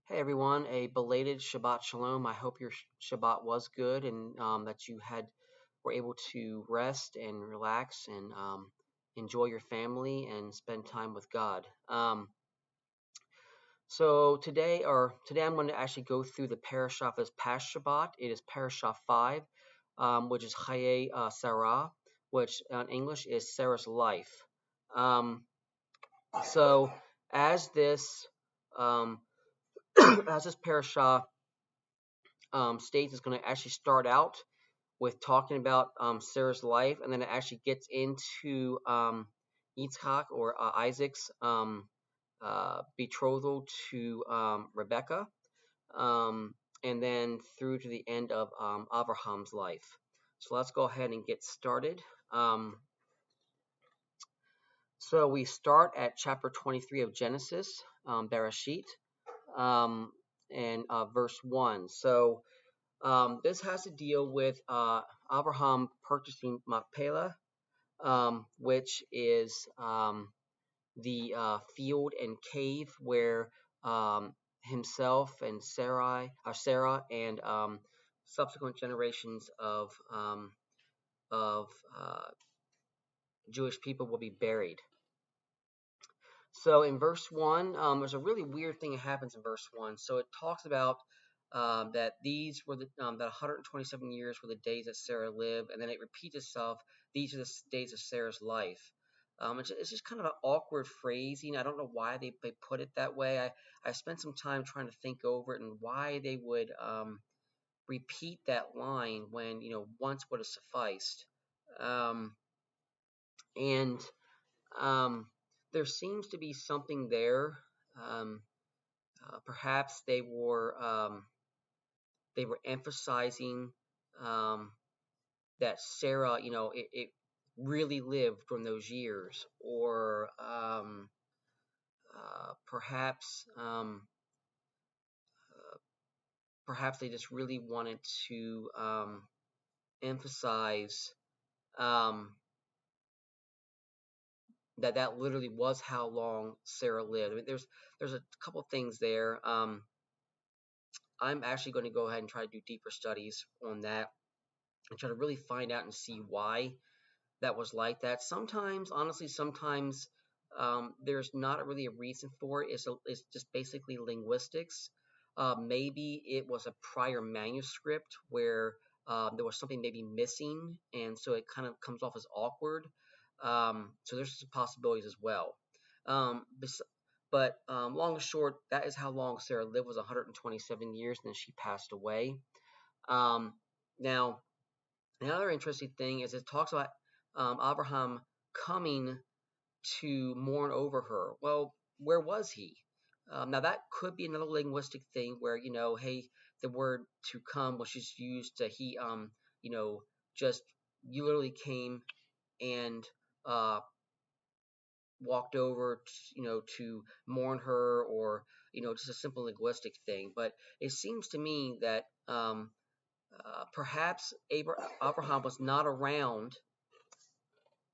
Hey everyone, a belated Shabbat Shalom. I hope your Shabbat was good and that you were able to rest and relax and enjoy your family and spend time with God. So today I'm going to actually go through the Parashah of this past Shabbat. It is Parashah 5, which is Hayyei-Sarah, which in English is Sarah's life. Um, so as this um, as this Parashah states, is going to actually start out with talking about Sarah's life, and then it actually gets into Yitzhak or Isaac's betrothal to Rebecca, and then through to the end of Abraham's life. So let's go ahead and get started. So we start at chapter 23 of Genesis, Bereshit, and verse 1. So this has to deal with Abraham purchasing Machpelah, which is the field and cave where himself and Sarah and subsequent generations of Jewish people will be buried. So in verse 1, there's a really weird thing that happens in verse 1. So it talks about that these were that 127 years were the days that Sarah lived, and then it repeats itself. These are the days of Sarah's life. It's just kind of an awkward phrasing. I don't know why they put it that way. I spent some time trying to think over it and why they would repeat that line when once would have sufficed. And there seems to be something there. Perhaps they were emphasizing that Sarah, it really lived during those years, or perhaps perhaps they just really wanted to emphasize um, that literally was how long Sarah lived. I mean, there's a couple things there. I'm actually going to go ahead and try to do deeper studies on that and try to really find out and see why that was like that. Sometimes, honestly, there's not really a reason for it. It's just basically linguistics. Maybe it was a prior manuscript where there was something maybe missing, and so it kind of comes off as awkward. So there's some possibilities as well. But long and short, that is how long Sarah lived, was 127 years, and then she passed away. Now, another interesting thing is it talks about Abraham coming to mourn over her. Well, where was he? Now that could be another linguistic thing where hey, the word "to come" was just used to you know, just you literally came and uh, walked over, to mourn her, or just a simple linguistic thing. But it seems to me that perhaps Abraham was not around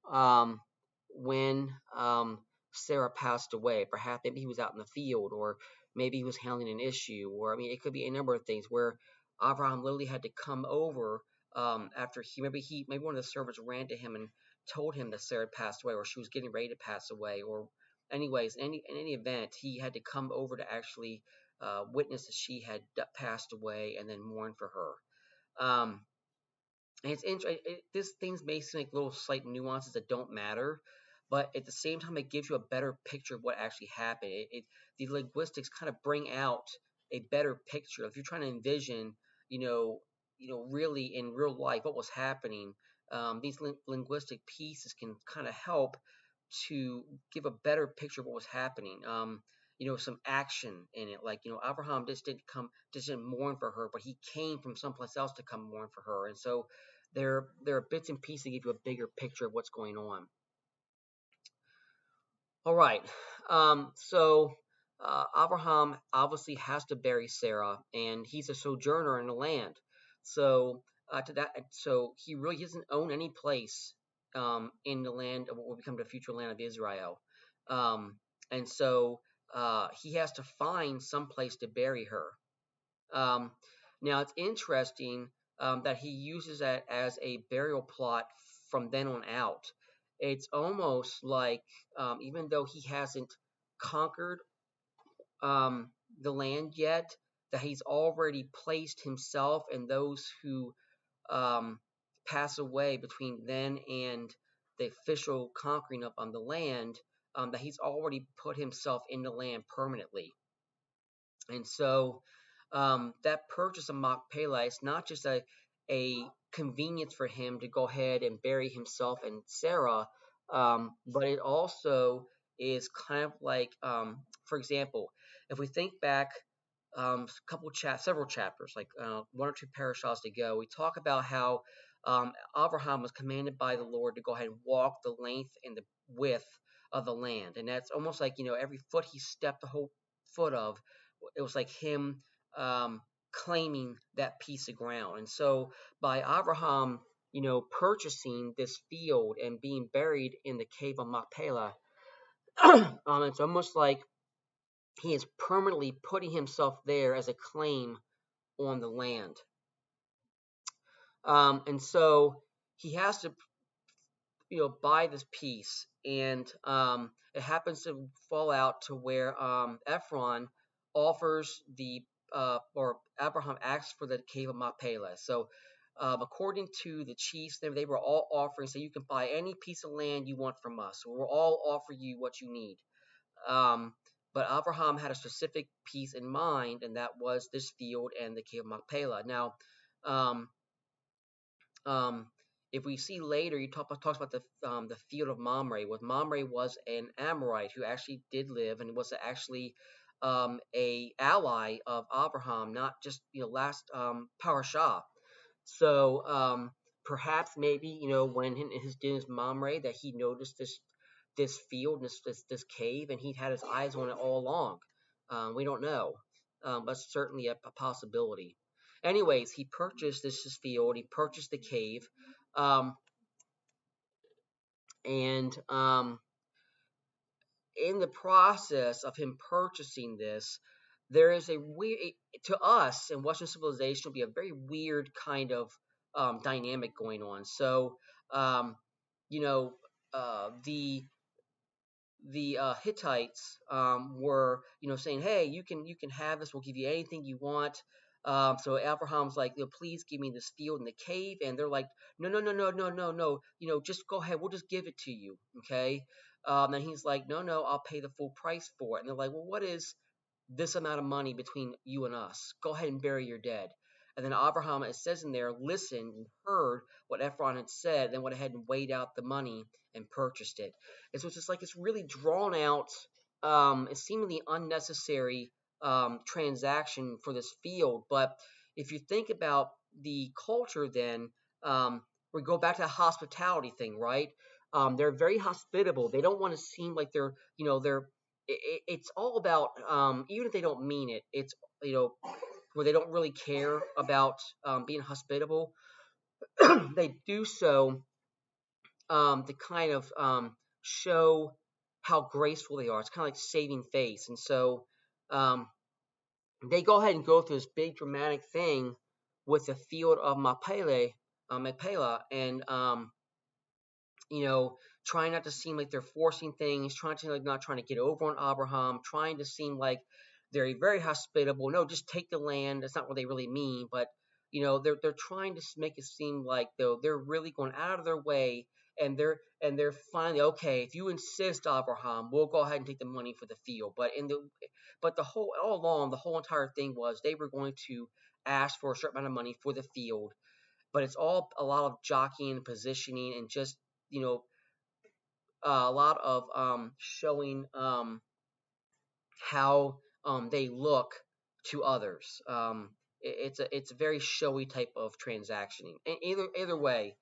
um, when Sarah passed away. Perhaps maybe he was out in the field, or maybe he was handling an issue, or I mean, it could be a number of things where Abraham literally had to come over after maybe one of the servants ran to him and told him that Sarah had passed away, or she was getting ready to pass away, or anyways, in any event, he had to come over to actually witness that she had passed away and then mourn for her. And it's interesting. These things may seem like little slight nuances that don't matter, but at the same time, it gives you a better picture of what actually happened. The linguistics kind of bring out a better picture. If you're trying to envision, really in real life what was happening, these linguistic pieces can kind of help to give a better picture of what was happening. Some action in it, like Abraham just didn't mourn for her, but he came from someplace else to come mourn for her, and so there are bits and pieces that give you a bigger picture of what's going on. All right. So Abraham obviously has to bury Sarah, and he's a sojourner in the land. So he really doesn't own any place in the land of what will become the future land of Israel. And so he has to find some place to bury her. Um, Now it's interesting that he uses that as a burial plot from then on out. It's almost like, even though he hasn't conquered um, the land yet, that he's already placed himself and those who um, pass away between then and the official conquering up on the land, that he's already put himself in the land permanently. And so that purchase of Machpelah is not just a convenience for him to go ahead and bury himself and Sarah, but it also is kind of like, for example, if we think back several chapters, like one or two parashahs to go, we talk about how Abraham was commanded by the Lord to go ahead and walk the length and the width of the land, and that's almost like, every foot he stepped, the whole foot of, it was like him claiming that piece of ground. And so by Abraham, purchasing this field and being buried in the cave of Machpelah, it's almost like he is permanently putting himself there as a claim on the land. And so he has to, buy this piece, and it happens to fall out to where Ephron offers or Abraham asks for the cave of Machpelah. So according to the chiefs, they were all offering, so you can buy any piece of land you want from us. So we'll all offer you what you need. Um, but Abraham had a specific piece in mind, and that was this field and the cave of Machpelah. Now, um, um, if we see later, he talks about the field of Mamre. What Mamre was an Amorite who actually did live and was actually a ally of Abraham, not just last Parashah. So perhaps maybe when his doing his Mamre, that he noticed this field, this cave, and he'd had his eyes on it all along. We don't know, but certainly a possibility. Anyways, he purchased this field. He purchased the cave, um, and in the process of him purchasing this, there is a weird, to us in Western civilization, will be a very weird kind of dynamic going on. So, um, you know, the Hittites were, saying, "Hey, you can have this. We'll give you anything you want." So Abraham's like, "Please give me this field in the cave," and they're like, "No, no, no, no, no, no, no. Just go ahead. We'll just give it to you, okay?" And he's like, "No, no, I'll pay the full price for it." And they're like, "Well, what is this amount of money between you and us? Go ahead and bury your dead." And then Abraham, it says in there, listened and heard what Ephron had said, then went ahead and weighed out the money and purchased it. And so it's just like it's really drawn out, a seemingly unnecessary transaction for this field. But if you think about the culture, then we go back to the hospitality thing, right? They're very hospitable. They don't want to seem like they're it's all about, even if they don't mean it, it's where they don't really care about being hospitable. They do so to kind of show how graceful they are. It's kind of like saving face. And so um, they go ahead and go through this big dramatic thing with the field of Machpelah, and trying not to seem like they're forcing things, trying to like not trying to get over on Abraham, trying to seem like they're very hospitable. No, just take the land. That's not what they really mean, but they're trying to make it seem like though they're really going out of their way, and they're finally okay. If you insist, Abraham, we'll go ahead and take the money for the field. But the whole all along, the whole entire thing was they were going to ask for a certain amount of money for the field, but it's all a lot of jockeying and positioning and just you know a lot of showing how they look to others. It's a very showy type of transactioning. And either way,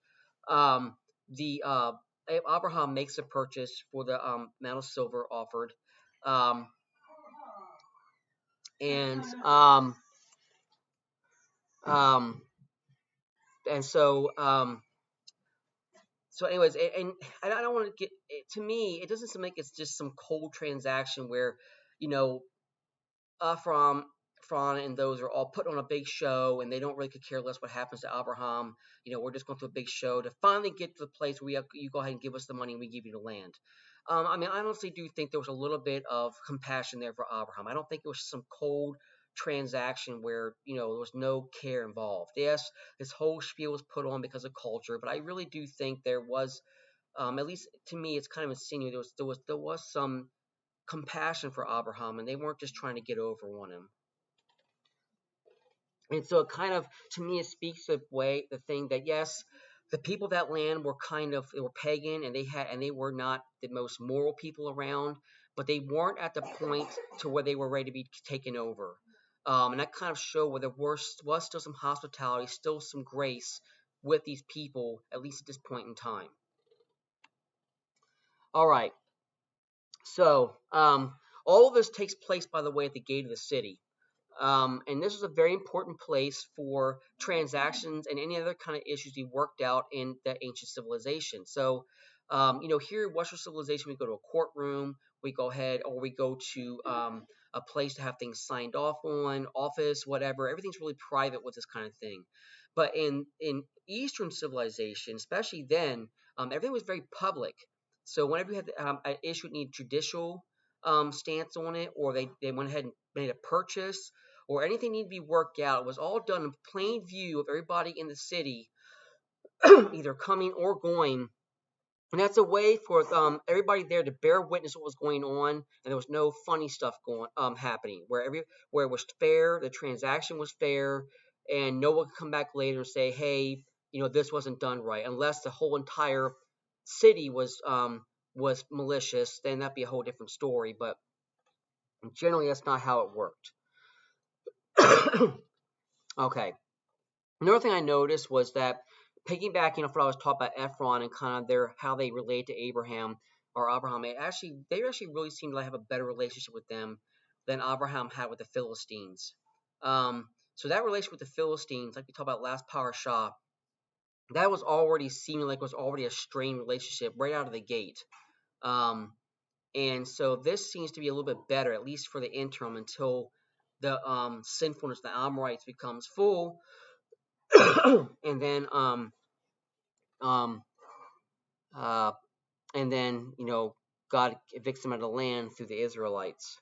the Abraham makes a purchase for the amount of silver offered, um, and um, and so So, anyways, and I don't want to get to me. It doesn't seem like it's just some cold transaction where you know, Ephraim, and those are all put on a big show, and they don't really care less what happens to Abraham. We're just going to a big show to finally get to the place where you go ahead and give us the money and we give you the land. I mean, I honestly do think there was a little bit of compassion there for Abraham. I don't think it was some cold transaction where, there was no care involved. Yes, this whole spiel was put on because of culture, but I really do think there was, at least to me, it's kind of insinuated there was some compassion for Abraham, and they weren't just trying to get over on him. And so it kind of, to me, it speaks the thing that, yes, the people of that land were they were pagan, and they were not the most moral people around, but they weren't at the point to where they were ready to be taken over. And that kind of showed where there was still some hospitality, still some grace with these people, at least at this point in time. All right. So, all of this takes place, by the way, at the gate of the city. And this is a very important place for transactions and any other kind of issues we worked out in that ancient civilization. So, here in Western civilization, we go to a courtroom, we go ahead, or we go to a place to have things signed off on, office, whatever. Everything's really private with this kind of thing. But in Eastern civilization, especially then, everything was very public. So whenever you had an issue that needed judicial stance on it, or they went ahead and made a purchase, or anything needed to be worked out, it was all done in plain view of everybody in the city, either coming or going. And that's a way for everybody there to bear witness what was going on, and there was no funny stuff happening. Where it was fair, the transaction was fair, and no one could come back later and say, "Hey, this wasn't done right," unless the whole entire city was malicious. Then that'd be a whole different story. But generally, that's not how it worked. Okay. Another thing I noticed was that, piggybacking off what I was taught about Ephron and kind of how they relate to Abraham, they actually really seemed to have a better relationship with them than Abraham had with the Philistines. So that relationship with the Philistines, like we talked about last Parashah, that was already seeming like it was already a strained relationship right out of the gate. And so this seems to be a little bit better, at least for the interim, until the sinfulness of the Amorites becomes full. And then God evicts them out of the land through the Israelites.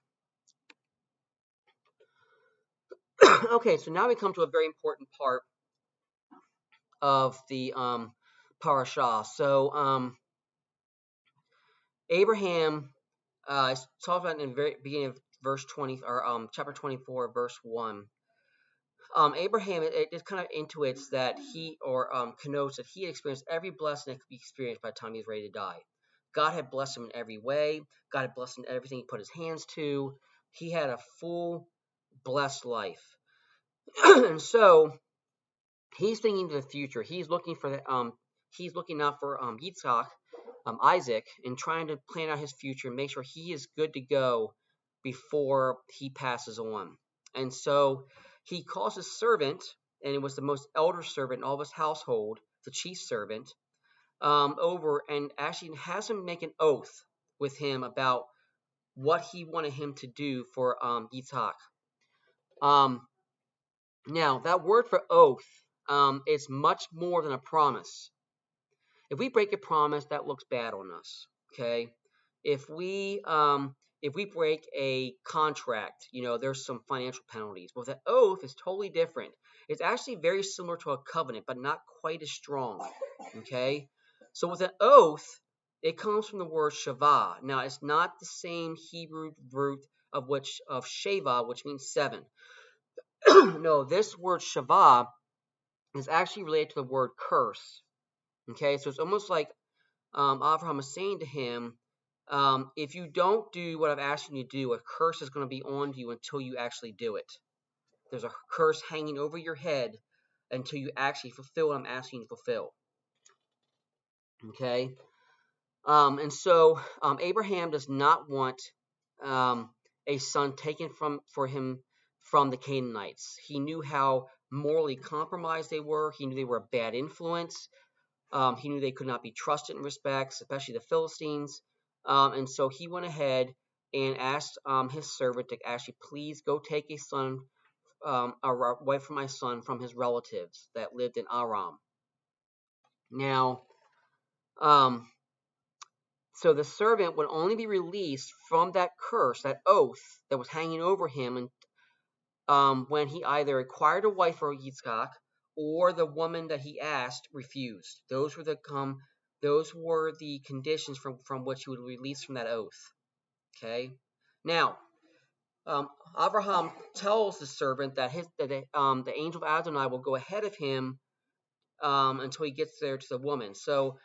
Okay, so now we come to a very important part of the Parashah. So Abraham is talked about in the very beginning of verse 20, or chapter 24, verse 1. Abraham, it just kind of intuits that connotes that he had experienced every blessing that could be experienced by the time he was ready to die. God had blessed him in every way. God had blessed him in everything he put his hands to. He had a full, blessed life. And so he's thinking to the future. He's looking out for Yitzhak, Isaac, and trying to plan out his future and make sure he is good to go before he passes on. And so he calls his servant, and it was the most elder servant in all of his household, the chief servant, over, and actually has him make an oath with him about what he wanted him to do for Yitzhak. Now, that word for oath is much more than a promise. If we break a promise, that looks bad on us. Okay, if we break a contract, there's some financial penalties. But an oath is totally different. It's actually very similar to a covenant, but not quite as strong. Okay, so with an oath, it comes from the word shavah. Now, it's not the same Hebrew root of sheva, which means 7. No, this word shavah is actually related to the word curse. Okay, so it's almost like Abraham is saying to him, if you don't do what I've asked you to do, a curse is going to be on you until you actually do it. There's a curse hanging over your head until you actually fulfill what I'm asking you to fulfill. Okay, and so Abraham does not want a son taken for him from the Canaanites. He knew how morally compromised they were. He knew they were a bad influence. He knew they could not be trusted in respects, especially the Philistines. And so he went ahead and asked his servant to actually please go take a wife for my son from his relatives that lived in Aram. Now, um, so the servant would only be released from that curse, that oath that was hanging over him, and when he either acquired a wife for Yitzchak or the woman that he asked refused. Those were the conditions from which he would release from that oath. Okay. Now, Abraham tells the servant that the angel of Adonai will go ahead of him until he gets there to the woman. So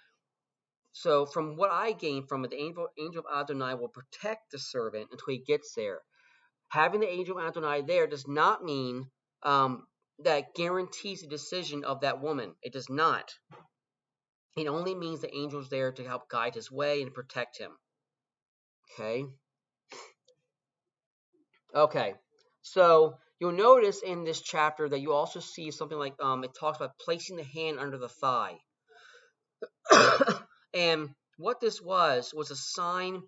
from what I gained from it, the angel of Adonai will protect the servant until he gets there. Having the angel of Adonai there does not mean that guarantees the decision of that woman. It does not. It only means the angel's there to help guide his way and protect him. Okay. Okay. So you'll notice in this chapter that you also see something like it talks about placing the hand under the thigh. And what this was a sign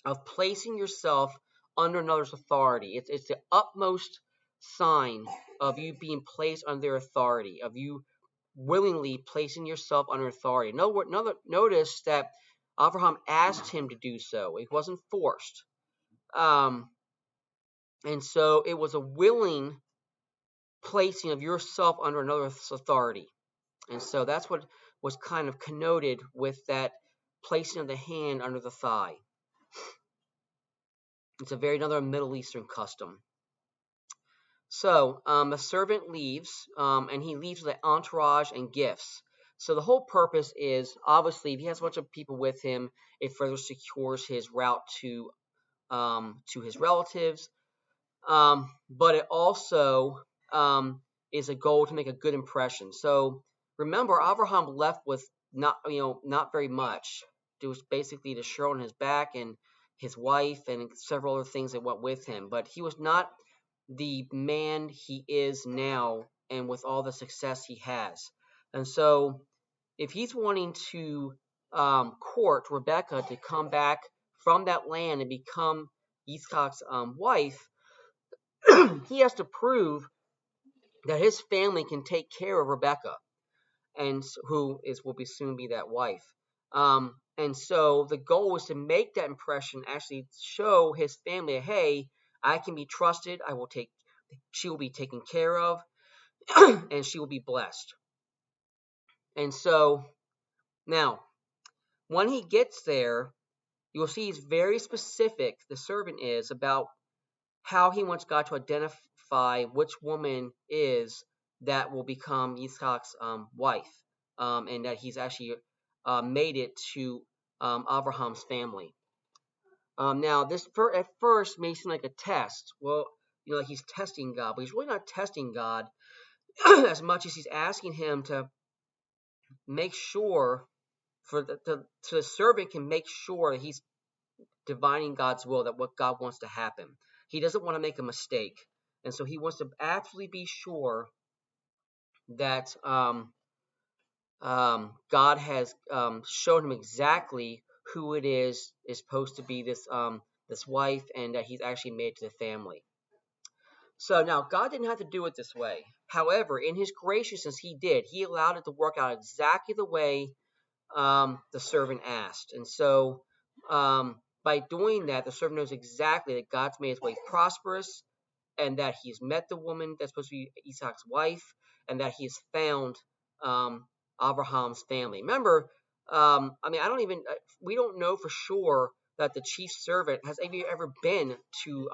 of placing yourself under another's authority. It's the utmost sign of you being placed under authority, of you willingly placing yourself under authority. Notice that Abraham asked him to do so. It wasn't forced. And so it was a willing placing of yourself under another's authority. And so that's what was kind of connoted with that placing of the hand under the thigh. It's another Middle Eastern custom. So the servant leaves, and he leaves with an entourage and gifts. So the whole purpose is, obviously, if he has a bunch of people with him, it further secures his route to his relatives. But it also is a goal to make a good impression. So remember, Abraham left with not very much. It was basically the shirt on his back and his wife and several other things that went with him. But he was not the man he is now, and with all the success he has. And so if he's wanting to court Rebecca to come back from that land and become Yitzchak's wife, he has to prove that his family can take care of Rebecca, and who will soon be that wife. And so the goal was to make that impression, actually show his family, hey, I can be trusted. She will be taken care of, and she will be blessed. And so now, when he gets there, you will see he's very specific, the servant is, about how he wants God to identify which woman is that will become Yitzchak's wife, and that he's actually made it to Abraham's family. Now, this at first may seem like a test. Well, like he's testing God, but he's really not testing God as much as he's asking him to make sure so the servant can make sure that he's divining God's will, that what God wants to happen. He doesn't want to make a mistake, and so he wants to absolutely be sure that God has shown him exactly who it is supposed to be this wife, and that he's actually made to the family. So now God didn't have to do it this way. However, in his graciousness, he did. He allowed it to work out exactly the way the servant asked. And so by doing that, the servant knows exactly that God's made his way prosperous, and that he's met the woman that's supposed to be Isaac's wife, and that he has found Abraham's family. Remember, we don't know for sure that the chief servant has ever been to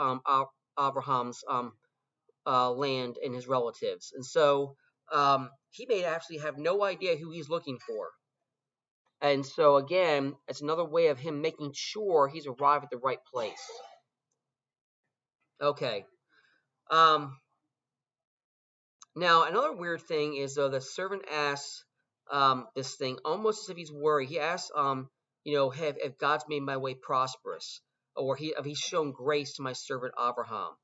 Abraham's land and his relatives. And so he may actually have no idea who he's looking for. And so again, it's another way of him making sure he's arrived at the right place. Okay. Now, another weird thing is, the servant asks this thing almost as if he's worried. He asks, if God's made my way prosperous, or if he's shown grace to my servant Abraham.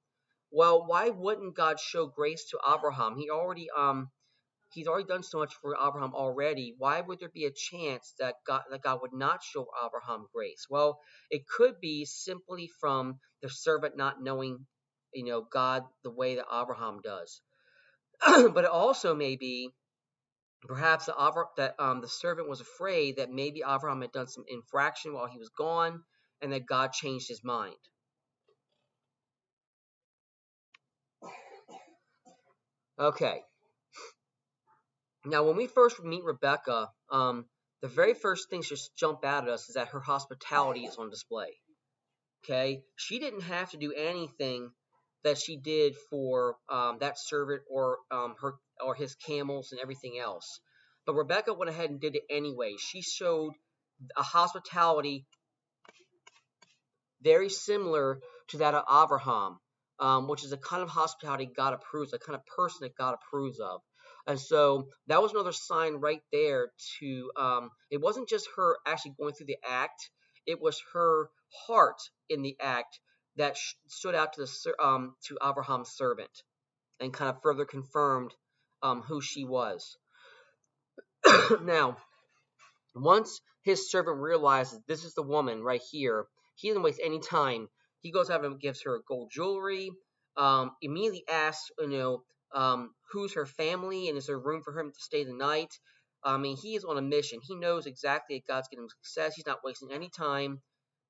Well, why wouldn't God show grace to Abraham? He already He's already done so much for Abraham already. Why would there be a chance that God would not show Abraham grace? Well, it could be simply from the servant not knowing, God the way that Abraham does. But it also may be perhaps that the servant was afraid that maybe Abraham had done some infraction while he was gone, and that God changed his mind. Okay. Now, when we first meet Rebecca, the very first thing just jump out at us is that her hospitality is on display. Okay, she didn't have to do anything that she did for that servant or his camels and everything else. But Rebecca went ahead and did it anyway. She showed a hospitality very similar to that of Abraham, which is a kind of hospitality God approves, a kind of person that God approves of. And so that was another sign right there to, it wasn't just her actually going through the act, it was her heart in the act that stood out to to Abraham's servant and kind of further confirmed who she was. Now, once his servant realizes this is the woman right here, he doesn't waste any time. He goes out and gives her gold jewelry, immediately asks, who's her family and is there room for him to stay the night. I mean, he is on a mission. He knows exactly that God's getting him success. He's not wasting any time.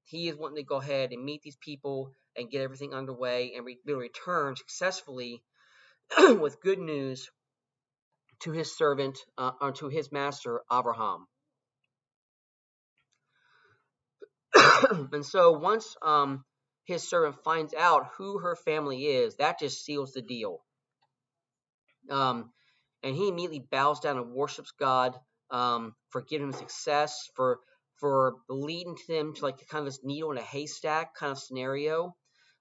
He is wanting to go ahead and meet these people and get everything underway and return successfully with good news to his servant, or to his master, Abraham. And so once his servant finds out who her family is, that just seals the deal. And he immediately bows down and worships God for giving him success, for leading him to like kind of this needle in a haystack kind of scenario.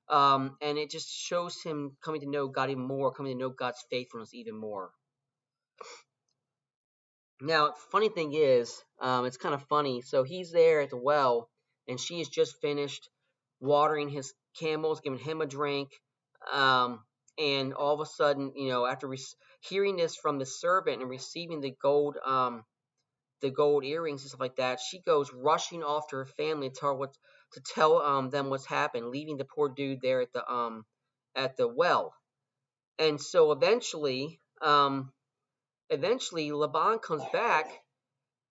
And it just shows him coming to know God even more, coming to know God's faithfulness even more. Now, funny thing is, it's kind of funny. So he's there at the well, and she has just finished watering his camels, giving him a drink. And all of a sudden, after hearing this from the servant and receiving the gold earrings and stuff like that, she goes rushing off to her family to tell them what's happened, leaving the poor dude there at the well. And so eventually Laban comes back,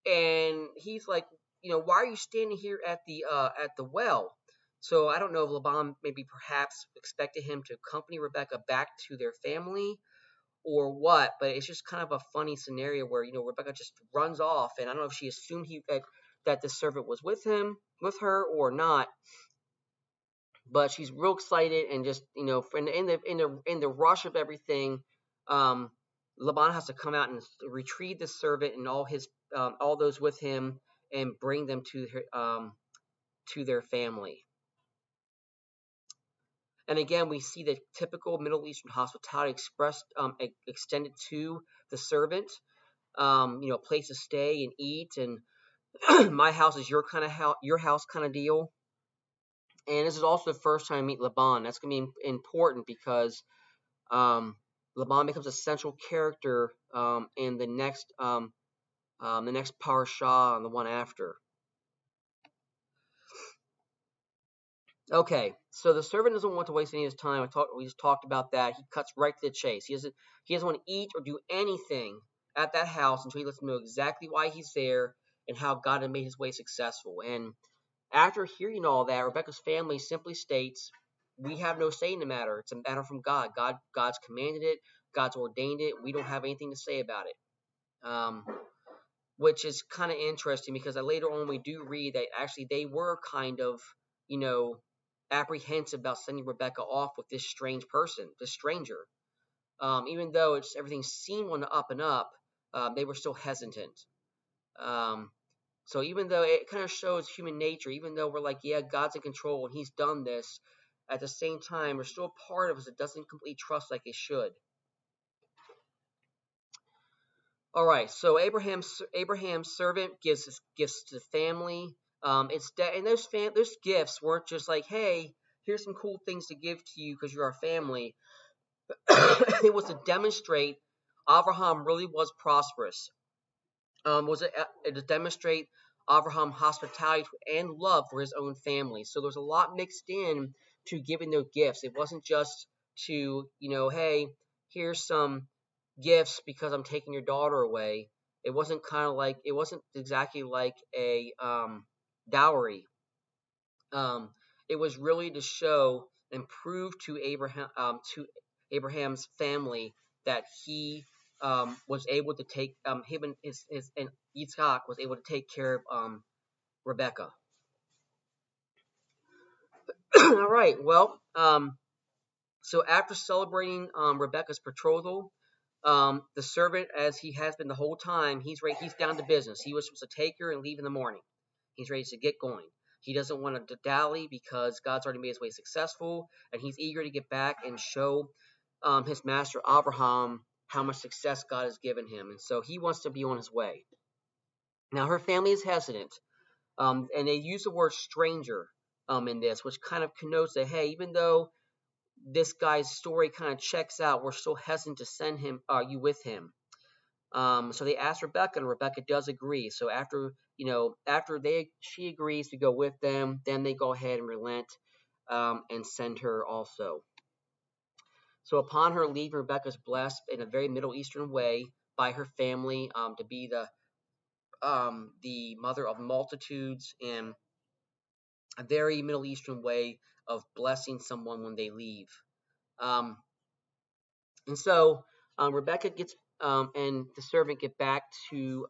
and he's like, why are you standing here at the well? So I don't know if Laban maybe perhaps expected him to accompany Rebecca back to their family or what, but it's just kind of a funny scenario where, Rebecca just runs off, and I don't know if she assumed that the servant was with her or not, but she's real excited and just, in the rush of everything, Laban has to come out and retrieve the servant and all those with him and bring them to their family. And again, we see the typical Middle Eastern hospitality extended to the servant. Place to stay and eat, and my house is your house kind of deal. And this is also the first time I meet Laban. That's going to be important because Laban becomes a central character in the next Parashah and the one after. Okay, so the servant doesn't want to waste any of his time. We just talked about that. He cuts right to the chase. He doesn't want to eat or do anything at that house until he lets them know exactly why he's there and how God had made his way successful. And after hearing all that, Rebecca's family simply states, "We have no say in the matter. It's a matter from God. God's commanded it. God's ordained it. We don't have anything to say about it." Which is kind of interesting because later on we do read that actually they were kind of, apprehensive about sending Rebecca off with this strange person, this stranger. Even though everything seemed on the up and up, they were still hesitant. So even though it kind of shows human nature, even though we're like, yeah, God's in control and he's done this, at the same time, there's still a part of us that doesn't completely trust like it should. All right, so Abraham's servant gives gifts to the family. And those gifts weren't just like, hey, here's some cool things to give to you because you're our family. It was to demonstrate Abraham really was prosperous. Was to demonstrate Abraham's hospitality and love for his own family. So there's a lot mixed in to giving those gifts. It wasn't just to, hey, here's some gifts because I'm taking your daughter away. It wasn't exactly like a dowry. It was really to show and prove to Abraham's family that he was able to take him and his and Yitzhak was able to take care of Rebecca. All right. Well, so after celebrating Rebecca's betrothal, the servant, as he has been the whole time, he's down to business. He was supposed to take her and leave in the morning. He's ready to get going. He doesn't want to dally because God's already made his way successful, and he's eager to get back and show his master Abraham how much success God has given him. And so he wants to be on his way. Now, her family is hesitant, and they use the word stranger in this, which kind of connotes that, hey, even though this guy's story kind of checks out, we're still hesitant to send you with him. So they ask Rebecca, and Rebecca does agree. So after she agrees to go with them, then they go ahead and relent and send her also. So upon her leave, Rebecca is blessed in a very Middle Eastern way by her family to be the mother of multitudes, and a very Middle Eastern way of blessing someone when they leave. And so Rebecca gets and the servant get back to,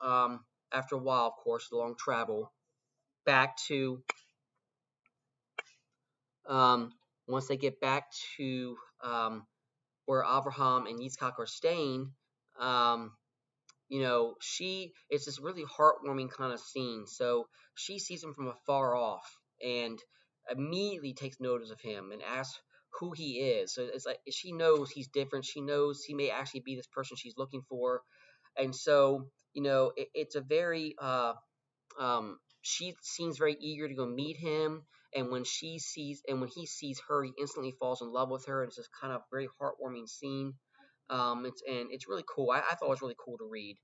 after a while, of course, the long travel, back to, once they get back to where Abraham and Yitzhak are staying, it's this really heartwarming kind of scene. So she sees him from afar off and immediately takes notice of him and asks who he is. So it's like she knows he's different. She knows he may actually be this person she's looking for. And so, it's a very, she seems very eager to go meet him. And when he sees her, he instantly falls in love with her. It's this kind of very heartwarming scene. It's really cool. I thought it was really cool to read.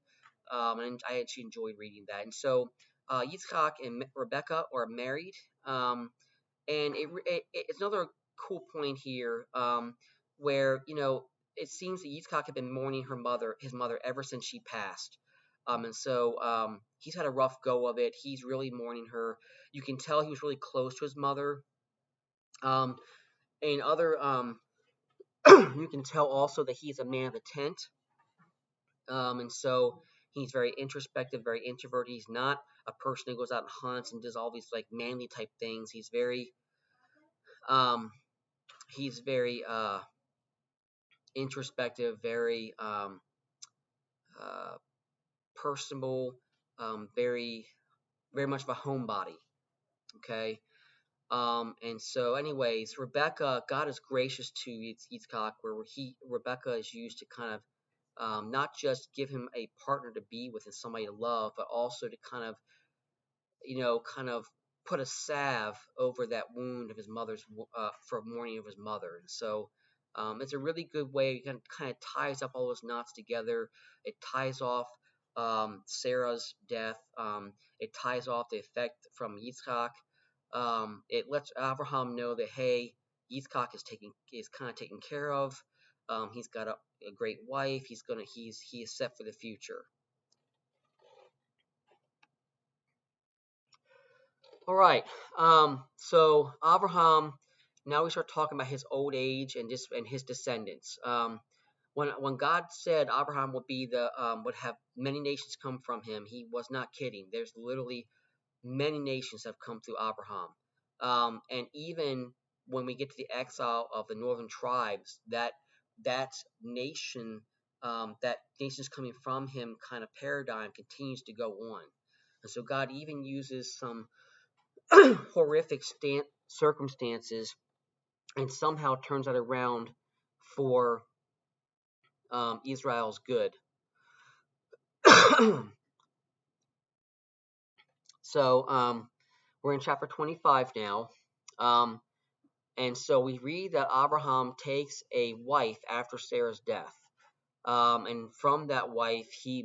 And I actually enjoyed reading that. And so, Yitzhak and Rebecca are married. And it's another cool point here, where it seems that Yitzhak had been mourning his mother, ever since she passed. And so he's had a rough go of it. He's really mourning her. You can tell he was really close to his mother. And other you can tell also that he's a man of the tent. And so he's very introspective, very introverted. He's not a person who goes out and hunts and does all these like manly type things. He's very introspective, very personable, very very much of a homebody. Okay. And so, anyways, God is gracious to Yitzhak, where Rebecca is used to kind of not just give him a partner to be with and somebody to love, but also to kind of put a salve over that wound of his mother's, for mourning of his mother. And so it's a really good way. It kind of ties up all those knots together. It ties off Sarah's death. It ties off the effect from Yitzhak. It lets Abraham know that, hey, Yitzhak is kind of taken care of. He's got a great wife. He is set for the future. All right. So Abraham, now we start talking about his old age and his descendants. When God said Abraham would have many nations come from him, he was not kidding. There's literally many nations have come through Abraham. And even when we get to the exile of the northern tribes, that nation, that nations coming from him kind of paradigm continues to go on. And so God even uses some horrific circumstances and somehow turns that around for Israel's good. So we're in chapter 25 now. And so we read that Abraham takes a wife after Sarah's death. And from that wife, he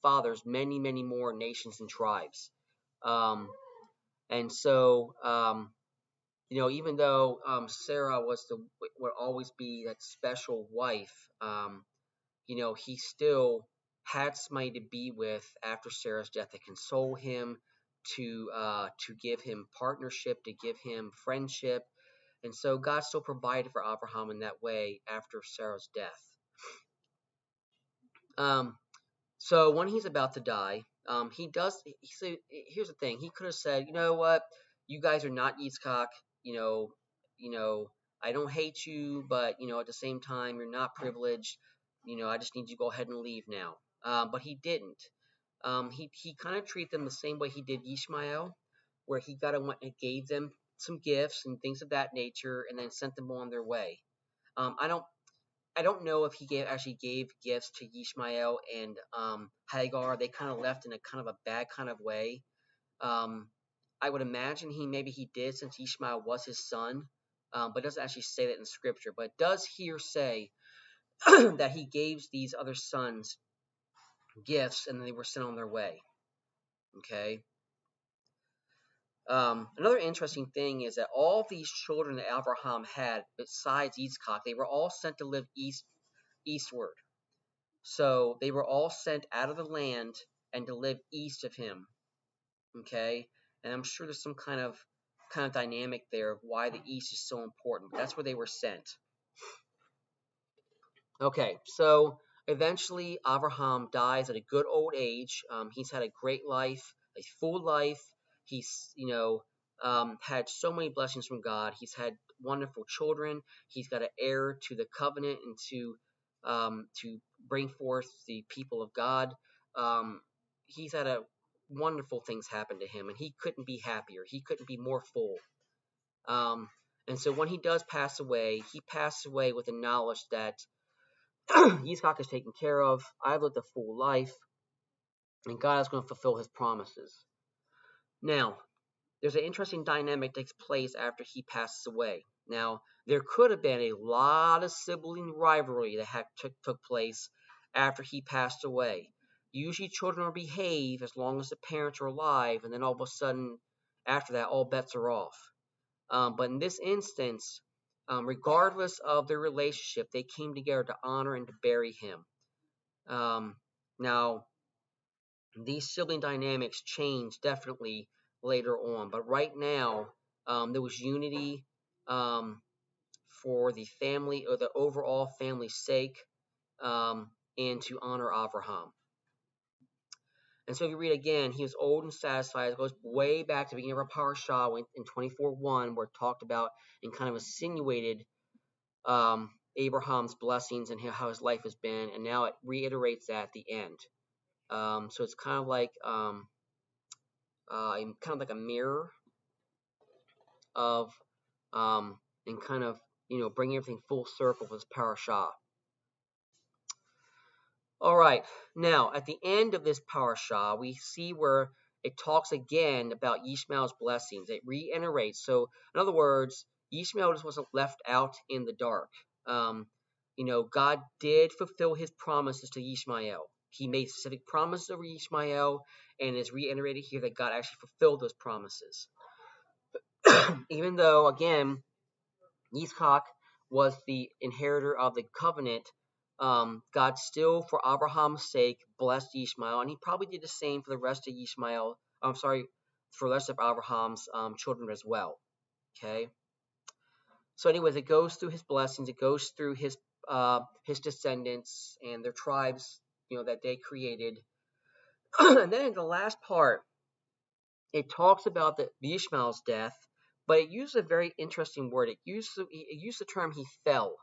fathers many, many more nations and tribes. Um, and so, even though Sarah would always be that special wife, he still had somebody to be with after Sarah's death to console him, to give him partnership, to give him friendship, and so God still provided for Abraham in that way after Sarah's death. Um, so when he's about to die, he does. So here's the thing: he could have said, "You know what? You guys are not Yitzchak. You know, you know, I don't hate you, but at the same time, you're not privileged. I just need you to go ahead and leave now." But he didn't. He kind of treated them the same way he did Ishmael, where he got and went and gave them some gifts and things of that nature, and then sent them on their way. I don't know if he actually gave gifts to Ishmael and Hagar. They kind of left in a kind of a bad kind of way. Um, I would imagine he did, since Ishmael was his son, but it doesn't actually say that in scripture. But it does here say that he gave these other sons gifts and they were sent on their way. Okay. Another interesting thing is that all these children that Abraham had, besides Yitzchak, they were all sent to live eastward. So they were all sent out of the land and to live east of him. Okay, and I'm sure there's some kind of dynamic there of why the east is so important. But that's where they were sent. Okay, so eventually Abraham dies at a good old age. He's had a great life, a full life. He's had so many blessings from God. He's had wonderful children. He's got an heir to the covenant and to bring forth the people of God. He's had a wonderful things happen to him, and he couldn't be happier. He couldn't be more full. And so when he does pass away, he passes away with the knowledge that Yitzchak is taken care of. I've lived a full life, and God is going to fulfill his promises. Now, there's an interesting dynamic that takes place after he passes away. Now, there could have been a lot of sibling rivalry that took place after he passed away. Usually children will behave as long as the parents are alive, and then all of a sudden, after that, all bets are off. But in this instance, regardless of their relationship, they came together to honor and to bury him. Now, these sibling dynamics change definitely later on, but right now, there was unity for the family or the overall family's sake, and to honor Abraham. And so if you read again, he was old and satisfied. It goes way back to the beginning of our Parashah in 24:1, where it talked about and kind of insinuated Abraham's blessings and how his life has been, and now it reiterates that at the end. So it's kind of like a mirror of and kind of bringing everything full circle with this Parashah. All right, now at the end of this Parashah, we see where it talks again about Ishmael's blessings. It reiterates. So in other words, Ishmael just wasn't left out in the dark. God did fulfill his promises to Ishmael. He made specific promises over Ishmael, and it's reiterated here that God actually fulfilled those promises. Even though, again, Yitzchak was the inheritor of the covenant, God still, for Abraham's sake, blessed Ishmael, and he probably did the same for the rest of for the rest of Abraham's children as well. Okay. So, anyways, it goes through his blessings. It goes through his descendants and their tribes, that they created. And then in the last part, it talks about the Ishmael's death, but it used a very interesting word. It used the term "he fell."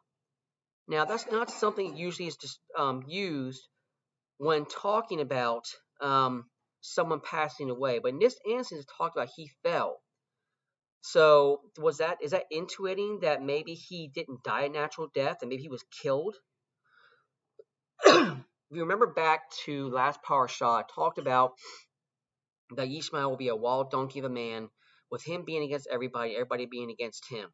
Now, that's not something that usually is just used when talking about someone passing away, but in this instance, it talked about he fell. So is that intuiting that maybe he didn't die a natural death and maybe he was killed? If you remember back to last Parashah, it talked about that Ishmael will be a wild donkey of a man, with him being against everybody, everybody being against him.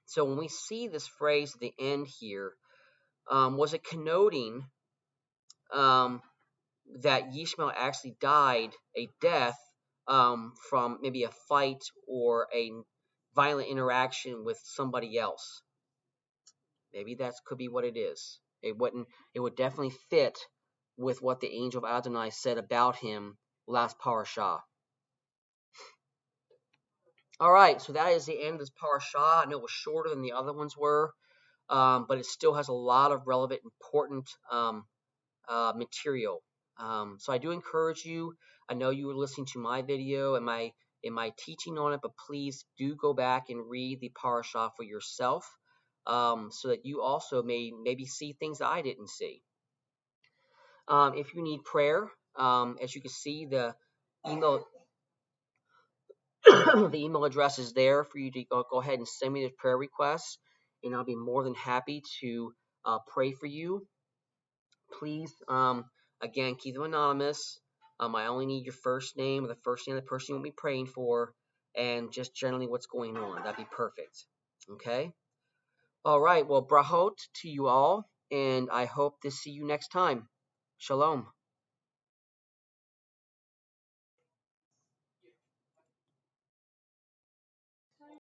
So when we see this phrase at the end here, Was it connoting that Yishmael actually died a death from maybe a fight or a violent interaction with somebody else? Maybe that could be what it is. It wouldn't. It would definitely fit with what the angel of Adonai said about him last Parashah. All right, so that is the end of this Parashah. I know it was shorter than the other ones were, but it still has a lot of relevant, important material. So I do encourage you. I know you were listening to my video and my teaching on it, but please do go back and read the Parashah for yourself, so that you also may maybe see things that I didn't see. If you need prayer, as you can see, the email the email address is there for you to go ahead and send me the prayer requests, and I'll be more than happy to pray for you. Please, again, keep them anonymous. I only need your first name or the first name of the person you want me praying for, and just generally what's going on. That'd be perfect. Okay? All right. Well, brahot to you all, and I hope to see you next time. Shalom.